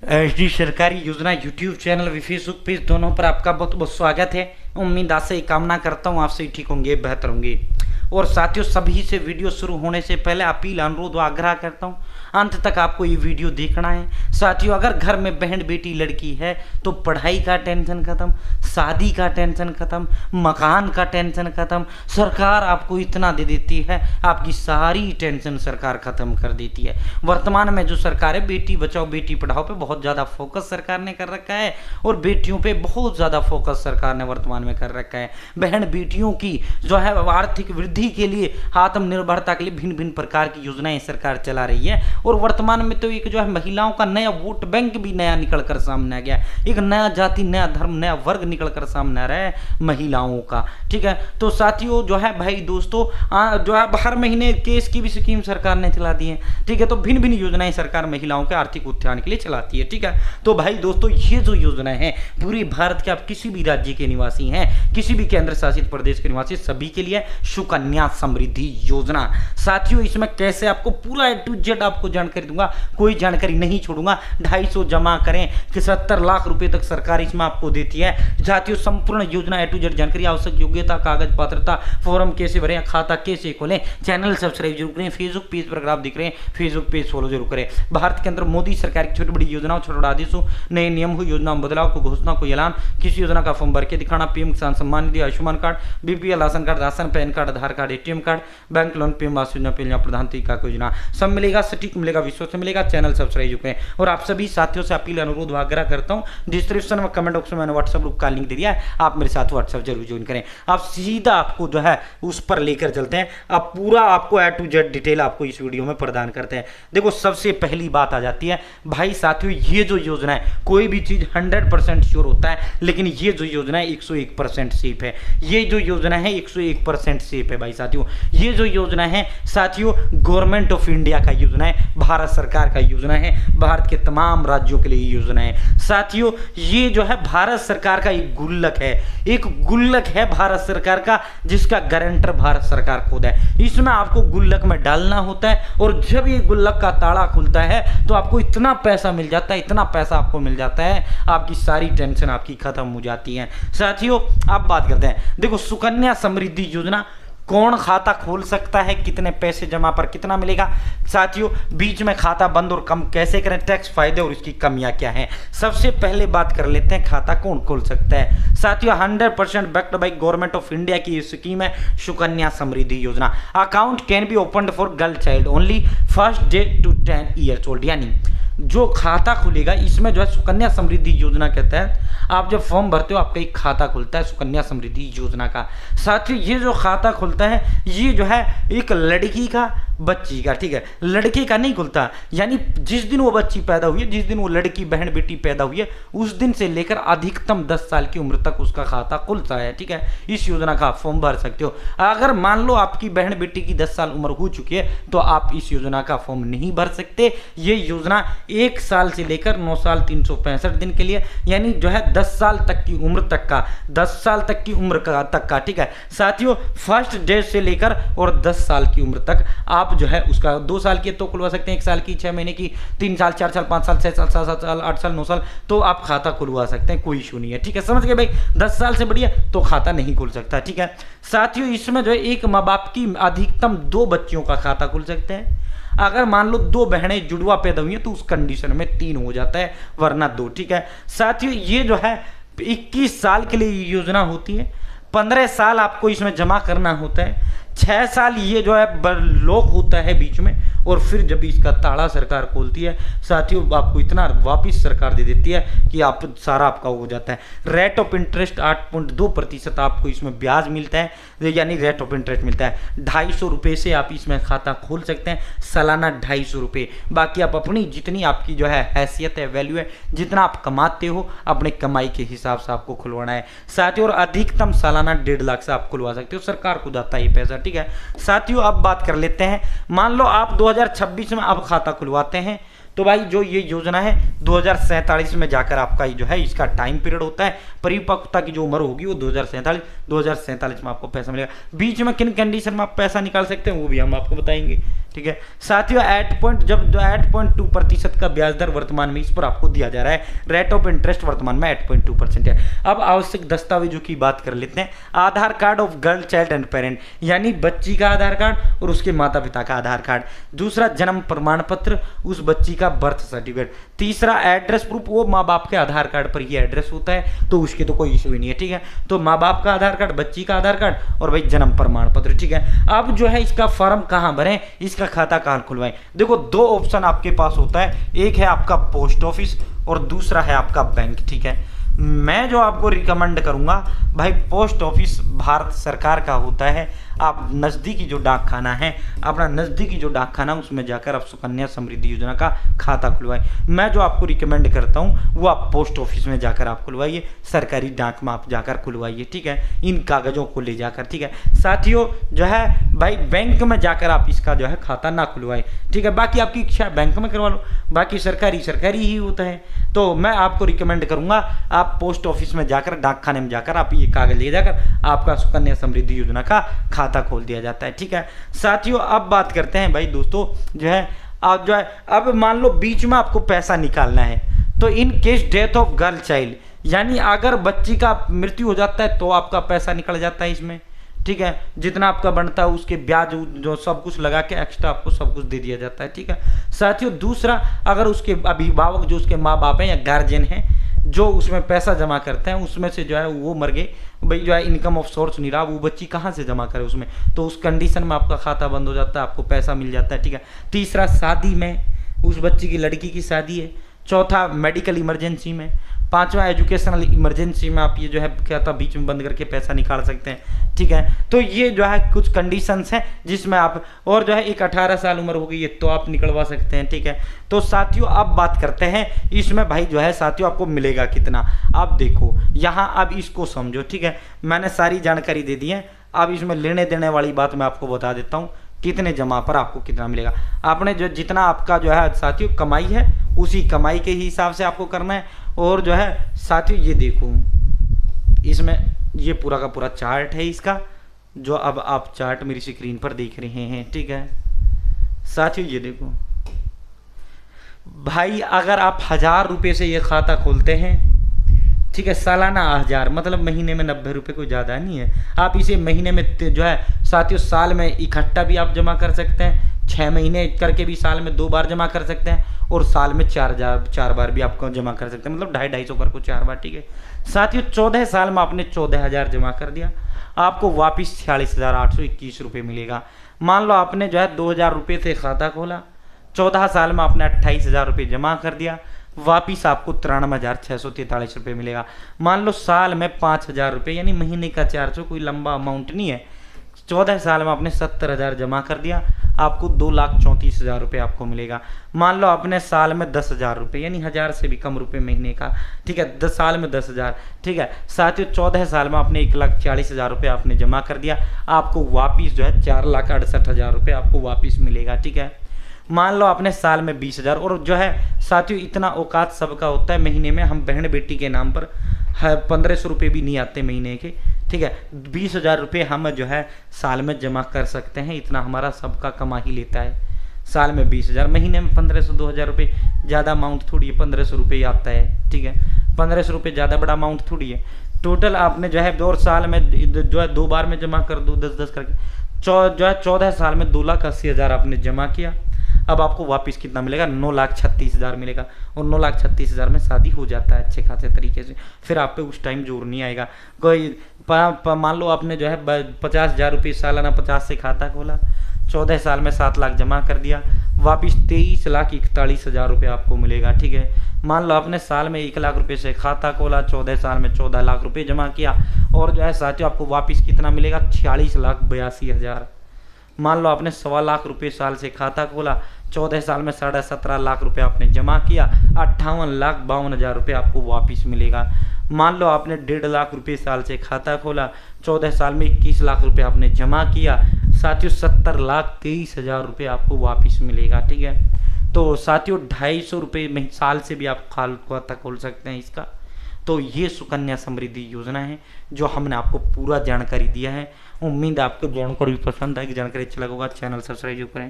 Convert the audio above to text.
HD सरकारी योजना YouTube channel व फेसबुक पेज दोनों पर आपका बहुत बहुत स्वागत है। उम्मीद आशा कामना करता हूँ आप सही ठीक होंगे, बेहतर होंगे। और साथियों, सभी से वीडियो शुरू होने से पहले अपील, अनुरोध व आग्रह करता हूँ अंत तक आपको ये वीडियो देखना है। साथियों, अगर घर में बहन बेटी लड़की है तो पढ़ाई का टेंशन खत्म, शादी का टेंशन खत्म, मकान का टेंशन खत्म। सरकार आपको इतना दे देती है, आपकी सारी टेंशन सरकार खत्म कर देती है। वर्तमान में जो सरकार है, बेटी बचाओ बेटी पढ़ाओ पे बहुत ज़्यादा फोकस सरकार ने कर रखा है और बेटियों पे बहुत ज़्यादा फोकस सरकार ने वर्तमान में कर रखा है। बहन बेटियों की जो है आर्थिक वृद्धि के लिए, आत्मनिर्भरता के लिए भिन्न भिन्न प्रकार की योजनाएं सरकार चला रही है। और वर्तमान में तो एक जो है महिलाओं का नया वोट बैंक भी नया निकल कर सामने आ गया, एक नया जाति, नया धर्म, नया वर्ग निकल कर सामने आ रहा है महिलाओं का। ठीक है, तो साथियों जो है भाई दोस्तों, जो है हर महीने केस की भी स्कीम सरकार ने चला दी है। ठीक है, तो भिन्न भिन्न योजनाएं सरकार महिलाओं के आर्थिक उत्थान के लिए चलाती है। ठीक है, तो भाई दोस्तों, ये जो योजना है पूरी भारत के, आप किसी भी राज्य के निवासी हैं, किसी भी केंद्र शासित प्रदेश के निवासी, सभी के लिए सुकन्या समृद्धि योजना। साथियों, इसमें कैसे आपको पूरा ए टू जेड आपको जानकारी दूंगा, कोई जानकारी नहीं छोड़ूंगा। 250 जमा करें कि 70 लाख रुपए तक सरकार इसमें आपको देती है। साथियों, संपूर्ण योजना ए टू जेड जानकारी, आवश्यक योग्यता, कागज पात्रता, फॉर्म कैसे भरें, खाता कैसे खोलें, चैनल सब्सक्राइब जरूर करें। फेसबुक पेज पर अगर आप दिख रहे हैं, फेसबुक पेज फॉलो जरूर करें। भारत के अंदर मोदी सरकार की छोटी बड़ी योजनाओं, छोटे बड़े आदेशों, नए नियम हो, योजना में बदलाव को, घोषणा को, ऐलान, किसी योजना का फॉर्म भर के दिखाना, PM Kisan Samman Nidhi, Ayushman card, BPL ration card, ration, PAN card, Aadhaar card, ATM card, bank loan, PM Awas Yojana, प्रधानमंत्री का योजना, सब मिलेगा, सटीक मिलेगा, विश्वसनीय मिलेगा। चैनल सब्सक्राइब करें। और आप सभी साथियों से अपील, अनुरोध, आग्रह करता हूं, डिस्क्रिप्शन में कमेंट बॉक्स में मैंने व्हाट्सएप ग्रुप का लिंक दे दिया है, आप मेरे साथ व्हाट्सएप जरूर ज्वाइन करें। आप सीधा आपको जो है उस पर लेकर चलते हैं, आप पूरा आपको ए टू जेड डिटेल आपको इस वीडियो में प्रदान करते हैं। देखो, सबसे पहली बात आ जाती है भाई साथियों, ये जो योजना है, कोई भी चीज 100% श्योर होता है, लेकिन ये जो योजना है 101% सेफ है। ये जो योजना है 101% सेफ है भाई साथियों। ये जो योजना है साथियों, गवर्नमेंट ऑफ इंडिया का योजना है, भारत सरकार का योजना है, भारत के तमाम राज्यों के लिए योजना है। साथियों, ये जो है भारत सरकार का एक गुल्लक है, एक गुल्लक है भारत सरकार का, जिसका गारंटर भारत सरकार खुद है। इसमें आपको गुल्लक में डालना होता है और जब ये गुल्लक का ताला खुलता है तो आपको इतना पैसा मिल जाता है, इतना पैसा आपको मिल जाता है, आपकी सारी टेंशन आपकी खत्म हो जाती है। साथियों, आप बात करते हैं, देखो सुकन्या समृद्धि योजना, कौन खाता खोल सकता है, कितने पैसे जमा पर कितना मिलेगा। साथियों, बीच में खाता बंद और कम कैसे करें, टैक्स फायदे और इसकी कमियां क्या हैं। सबसे पहले बात कर लेते हैं खाता कौन खोल सकता है। साथियों, 100% backed by government of India की ये स्कीम है Sukanya Samriddhi Yojana. Account can be open for girl child only first day to 10 years old. यानी जो खाता खुलेगा इसमें जो है सुकन्या समृद्धि योजना के तहत आप जब फॉर्म भरते हो, आपका एक खाता खुलता है सुकन्या समृद्धि योजना का। साथियों, ये जो खाता खुलता है ये जो है एक लड़की का, बच्ची का, ठीक है, लड़के का नहीं खुलता। यानी जिस दिन वो बच्ची पैदा हुई है, जिस दिन वो लड़की बहन बेटी पैदा हुई है, उस दिन से लेकर अधिकतम 10 साल की उम्र तक उसका खाता खुलता है। ठीक है, इस योजना का आप फॉर्म भर सकते हो। अगर मान लो आपकी बहन बेटी की 10 साल उम्र हो चुकी है तो आप इस योजना का फॉर्म नहीं भर सकते। ये योजना 1 साल से लेकर 9 साल 365 दिन के लिए, यानी जो है 10 साल तक की उम्र तक का, 10 साल तक की उम्र का तक का। ठीक है साथियों, फर्स्ट डे से लेकर और 10 साल की उम्र तक आप जो है उसका 2 साल की तो खुलवा सकते हैं, 1 साल की, 6 महीने की, 3 साल, 4 साल, 5 साल, 6 साल, 7 साल, 8 साल, 9 साल, तो आप खाता खुलवा सकते हैं, कोई इशू नहीं है। ठीक है, समझ गए भाई। 10 साल से बढ़िया तो खाता नहीं खुल सकता। ठीक है साथियों, इसमें जो है एक माँ बाप की अधिकतम 2 बच्चियों का खाता खुल सकते हैं। अगर मान लो 2 बहनें जुड़वा पैदा हुई हैं तो उस कंडीशन में 3 हो जाता है, वरना 2। ठीक है साथियों, ये जो है 21 साल के लिए योजना होती है, 15 साल आपको इसमें जमा करना होता है, 6 साल ये जो है लॉक होता है बीच में, और फिर जब इसका ताला सरकार खोलती है साथियों, आपको इतना वापिस सरकार दे देती है कि आप सारा आपका हो जाता है। रेट ऑफ इंटरेस्ट 8.2% आपको इसमें ब्याज मिलता है, यानी रेट ऑफ इंटरेस्ट मिलता है। 250 रुपये से आप इसमें खाता खोल सकते हैं, सालाना 250 रुपये। बाकी आप अपनी जितनी आपकी जो है हैसियत है, वैल्यू है, जितना आप कमाते हो अपने कमाई के हिसाब से आपको खुलवाना है साथियों। और अधिकतम सालाना 1.5 लाख से आप खुलवा सकते हो, सरकार को जाता है ये पैसा। ठीक है साथियों, अब बात कर लेते हैं, मान लो आप 2026 में आप खाता खुलवाते हैं तो भाई जो ये योजना है 2047 में जाकर आपका जो है इसका टाइम पीरियड होता है, परिपक्वता की जो उम्र होगी वो 2047 में आपको पैसा मिलेगा। बीच में किन कंडीशन में आप पैसा निकाल सकते हैं वो भी हम आपको बताएंगे। ठीक है साथियों, 8.2% का ब्याज दर वर्तमान में इस पर आपको दिया जा रहा है। रेट ऑफ इंटरेस्ट वर्तमान में 8.2% है। अब आवश्यक दस्तावेजों की बात कर लेते हैं। Aadhaar card of girl child and parent, यानी बच्ची का आधार कार्ड और उसके माता पिता का आधार कार्ड। दूसरा जन्म प्रमाण पत्र, उस बच्ची का बर्थ सर्टिफिकेट। तीसरा एड्रेस प्रूफ, वो माँ बाप के आधार कार्ड पर ही एड्रेस होता है तो उसके तो कोई इशू ही नहीं है, ठीक है। तो माँ बाप का आधार कार्ड, बच्ची का आधार कार्ड और भाई जन्म प्रमाण पत्र, ठीक है। अब जो है इसका फॉर्म कहाँ भरें, इसका खाता कहाँ खुलवाएं। देखो दो ऑप्शन आपके पास होता है, एक है आपका पोस्ट ऑफिस और दूसरा है आपका बैंक, ठीक है। मैं जो आपको रिकमेंड करूंगा भाई, पोस्ट ऑफिस भारत सरकार का होता है। आप नज़दीकी जो डाक खाना है, अपना नज़दीकी जो डाक खाना, उसमें जाकर आप सुकन्या समृद्धि योजना का खाता खुलवाएं। मैं जो आपको रिकमेंड करता हूं वो आप पोस्ट ऑफिस में जाकर आप खुलवाइए, सरकारी डाक में आप जाकर खुलवाइए, ठीक है, इन कागज़ों को ले जाकर, ठीक है। साथियों जो है भाई, बैंक में जाकर आप इसका जो है खाता ना खुलवाएं, ठीक है। बाकी आपकी इच्छा बैंक में करवा लो, बाकी सरकारी ही होता है। तो मैं आपको रिकमेंड करूंगा आप पोस्ट ऑफिस में जाकर, डाक खाने में जाकर आप ये कागज ले जाकर आपका सुकन्या समृद्धि योजना का खाता खोल दिया जाता है, ठीक है। साथियों अब बात करते हैं भाई दोस्तों, जो है आप जो है, अब मान लो बीच में आपको पैसा निकालना है, तो in case death of girl child, यानी अगर बच्ची का मृत्यु हो जाता है तो आपका पैसा निकल जाता है इसमें, ठीक है। जितना आपका बनता है उसके ब्याज जो सब कुछ लगा के एक्स्ट्रा आपको सब कुछ दे दिया जाता है, ठीक है। साथियों दूसरा, अगर उसके अभिभावक जो उसके माँ बाप हैं या गार्जियन हैं जो उसमें पैसा जमा करते हैं, उसमें से जो है वो मर गए भाई, जो है इनकम ऑफ सोर्स नहीं रहा, वो बच्ची कहाँ से जमा करे उसमें, तो उस कंडीशन में आपका खाता बंद हो जाता है, आपको पैसा मिल जाता है, ठीक है। तीसरा शादी में, उस बच्ची की लड़की की शादी है। चौथा मेडिकल इमरजेंसी में। पांचवा एजुकेशनल इमरजेंसी में आप ये जो है क्या था बीच में बंद करके पैसा निकाल सकते हैं, ठीक है। तो ये जो है कुछ कंडीशंस हैं जिसमें आप, और जो है एक 18 साल उम्र हो गई है तो आप निकलवा सकते हैं, ठीक है। तो साथियों अब बात करते हैं इसमें भाई जो है साथियों आपको मिलेगा कितना। आप देखो यहाँ, अब इसको समझो, ठीक है। मैंने सारी जानकारी दे दी है। अब इसमें लेने देने वाली बात मैं आपको बता देता हूँ, कितने जमा पर आपको कितना मिलेगा। आपने जो जितना आपका जो है साथियों कमाई है, उसी कमाई के ही हिसाब से आपको करना है। और जो है साथियों ये देखो, इसमें ये पूरा का पूरा चार्ट है इसका, जो अब आप चार्ट मेरी स्क्रीन पर देख रहे हैं, ठीक है। साथियों ये देखो भाई, अगर आप 1000 रुपये से ये खाता खोलते हैं, ठीक है, सालाना 1000 मतलब महीने में 90 रुपये, कोई ज़्यादा नहीं है। आप इसे महीने में जो है साथियों साल में इकट्ठा भी आप जमा कर सकते हैं, 6 महीने करके भी साल में 2 बार जमा कर सकते हैं, और साल में 4 बार भी आपको जमा कर सकते हैं, मतलब 250-250 कर को 4 बार, ठीक है। साथियों 14 साल में आपने 14,000 जमा कर दिया, आपको वापिस 46,821 रुपये मिलेगा। मान लो आपने जो है 2,000 रुपये से खाता खोला, 14 साल में आपने 28,000 रुपये जमा कर दिया, वापिस आपको 93,643 रुपये मिलेगा। मान लो साल में 5,000 रुपये, यानी महीने का 400, कोई लंबा अमाउंट नहीं है। 14 साल में आपने 70,000 जमा कर दिया, आपको 2,34,000 रुपये आपको मिलेगा। मान लो आपने साल में 10,000 रुपये, यानी 1000 से भी कम रुपये महीने का, ठीक है, 10 साल में 10,000, ठीक है। साथियों 14 साल में आपने 1,40,000 रुपये आपने जमा कर दिया, आपको वापिस जो है 4,68,000 रुपये आपको वापिस मिलेगा, ठीक है। मान लो आपने साल में 20,000, और जो है साथियों इतना औकात सबका होता है, महीने में हम बहन बेटी के नाम पर 1,500 रुपये भी नहीं आते महीने के, ठीक है। 20,000 रुपये हम जो है साल में जमा कर सकते हैं, इतना हमारा सबका कमा ही लेता है। साल में 20,000, महीने में 1,500-2,000 रुपये, ज़्यादा अमाउंट थोड़ी है, 1,500 रुपये आता है, ठीक है। 1,500 रुपये ज़्यादा बड़ा अमाउंट थोड़ी है। टोटल आपने जो है 2 साल में जो है 2 बार में जमा कर दो, 10-10 करके, जो है 14 साल में 2,80,000 आपने जमा किया। अब आपको वापस कितना मिलेगा, 9,36,000 मिलेगा, और 9,36,000 में शादी हो जाता है अच्छे खासे तरीके से। फिर आप पे उस टाइम जोर नहीं आएगा। कोई मान लो आपने जो है 50,000 रुपये सालाना 50 से खाता खोला, 14 साल में 7 लाख जमा कर दिया, वापिस 23,41,000 रुपये आपको मिलेगा, ठीक है। मान लो आपने साल में 1 लाख रुपये से खाता खोला, 14 साल में 14 लाख रुपये जमा किया, और जो है साथियों आपको वापिस कितना मिलेगा, 46,82,000। मान लो आपने 1.25 लाख रुपये साल से खाता खोला, 14 साल में 17.5 लाख रुपये आपने जमा किया, 58,52,000 रुपये आपको वापिस मिलेगा। मान लो आपने 1.5 लाख रुपये साल से खाता खोला, 14 साल में 21 लाख रुपये आपने जमा किया, साथियों 70,23,000 रुपये आपको वापिस मिलेगा, ठीक है। तो साथियों 250 रुपये साल से भी आप खाता खोल सकते हैं इसका। तो ये सुकन्या समृद्धि योजना है जो हमने आपको पूरा जानकारी दिया है। उम्मीद है आपको जानकारी पसंद आएगी, जानकारी अच्छा लगा होगा। चैनल सब्सक्राइब करें।